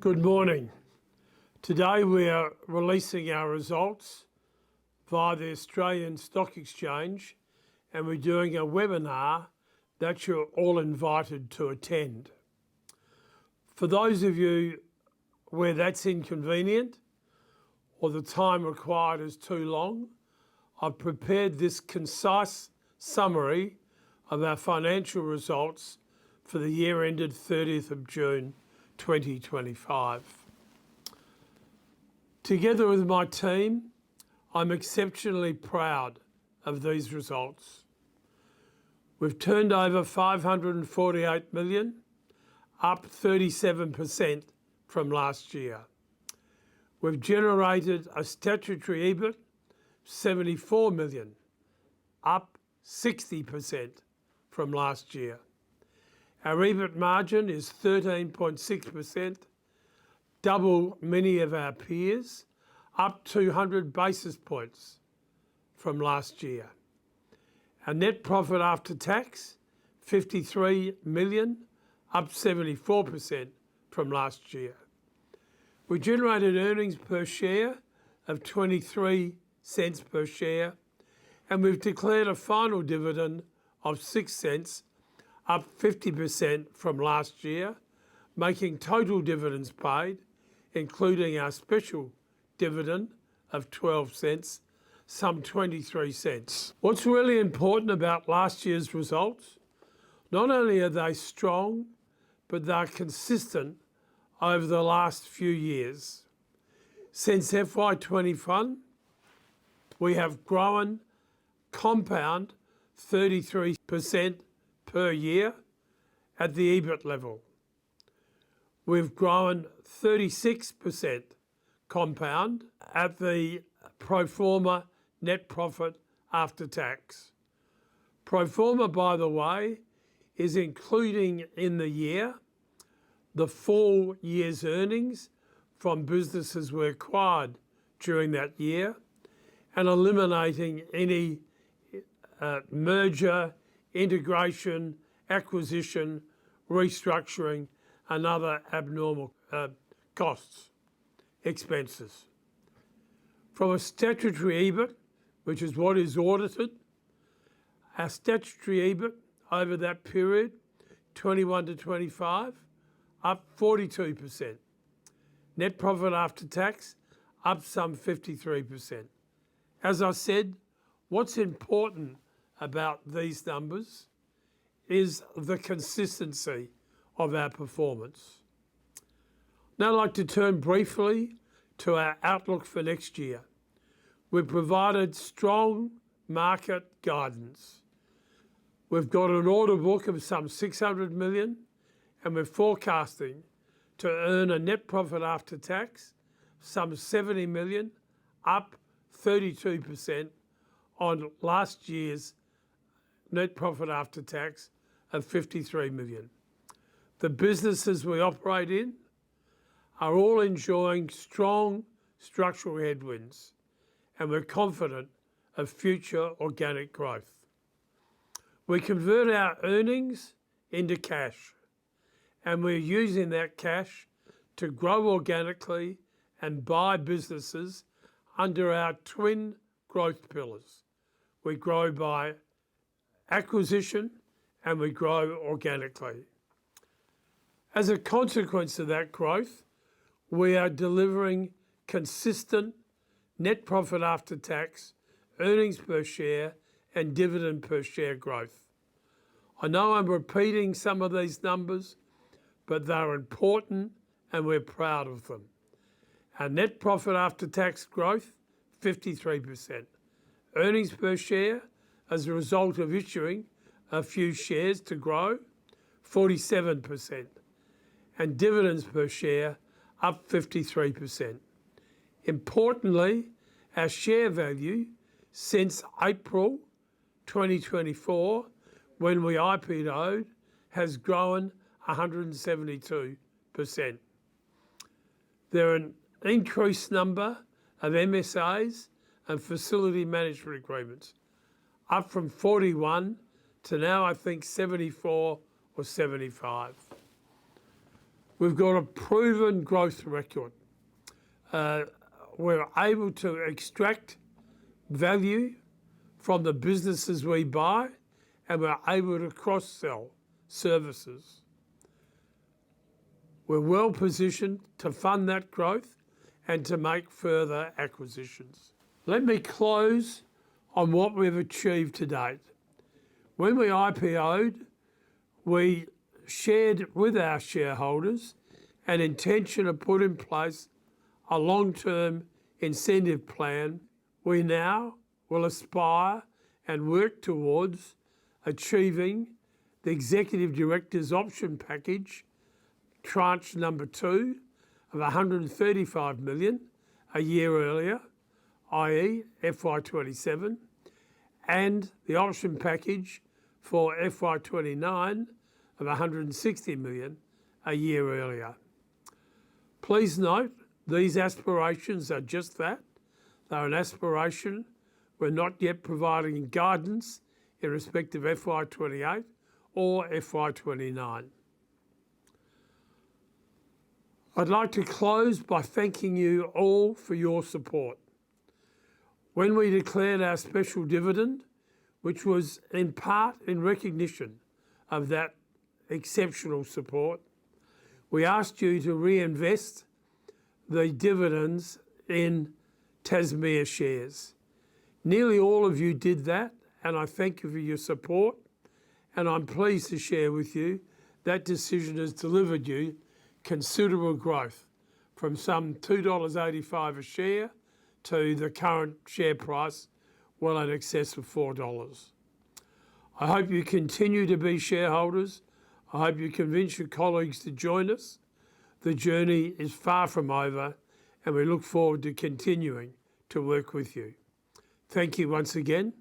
Good morning. Today we are releasing our results via the Australian Stock Exchange, and we're doing a webinar that you're all invited to attend. For those of you where that's inconvenient or the time required is too long, I've prepared this concise summary of our financial results for the year ended 30th of June 2025. Together with my team, I'm exceptionally proud of these results. We've turned over 548 million, up 37% from last year. We've generated a statutory EBIT, 74 million, up 60% from last year. Our EBIT margin is 13.6%, double many of our peers, up 200 basis points from last year. Our net profit after tax, 53 million, up 74% from last year. We generated earnings per share of 23 cents per share, and we've declared a final dividend of 6 cents, up 50% from last year, making total dividends paid, including our special dividend of 12 cents, some 23 cents. What's really important about last year's results, not only are they strong, but they're consistent over the last few years. Since FY25, we have grown compound 33% per year at the EBIT level. We've grown 36% compound at the pro forma net profit after tax. Pro forma, by the way, is including in the year the full year's earnings from businesses we acquired during that year and eliminating any merger, integration, acquisition, restructuring, and other abnormal costs, expenses. From a statutory EBIT, which is what is audited, our statutory EBIT over that period, 21 to 25, up 42%. Net profit after tax, up some 53%. As I said, what's important about these numbers is the consistency of our performance. Now I'd like to turn briefly to our outlook for next year. We've provided strong market guidance. We've got an order book of some 600 million, and we're forecasting to earn a net profit after tax, some 70 million, up 32% on last year's net profit after tax of 53 million. The businesses we operate in are all enjoying strong structural headwinds, and we're confident of future organic growth. We convert our earnings into cash, and we're using that cash to grow organically and buy businesses under our twin growth pillars. We grow by acquisition and we grow organically. As a consequence of that growth, we are delivering consistent net profit after tax, earnings per share, and dividend per share growth. I know I'm repeating some of these numbers, but they're important and we're proud of them. Our net profit after tax growth, 53%. Earnings per share, as a result of issuing a few shares to grow, 47%. And dividends per share, up 53%. Importantly, our share value since April 2024, when we IPO'd, has grown 172%. There are an increased number of MSAs and facility management agreements, up from 41 to now I think 74 or 75. We've got a proven growth record. We're able to extract value from the businesses we buy, and we're able to cross-sell services. We're well positioned to fund that growth and to make further acquisitions. Let me close on what we've achieved to date. When we IPO'd, we shared with our shareholders an intention to put in place a long-term incentive plan. We now will aspire and work towards achieving the Executive Director's option package, tranche number 2 of 135 million a year earlier, i.e. FY27, and the option package for FY29 of 160 million a year earlier. Please note, these aspirations are just that. They're an aspiration. We're not yet providing guidance in respect of FY28 or FY29. I'd like to close by thanking you all for your support. When we declared our special dividend, which was in part in recognition of that exceptional support, we asked you to reinvest the dividends in Tasmea shares. Nearly all of you did that, and I thank you for your support, and I'm pleased to share with you that decision has delivered you considerable growth from some $2.85 a share to the current share price well in excess of $4. I hope you continue to be shareholders. I hope you convince your colleagues to join us. The journey is far from over, and we look forward to continuing to work with you. Thank you once again.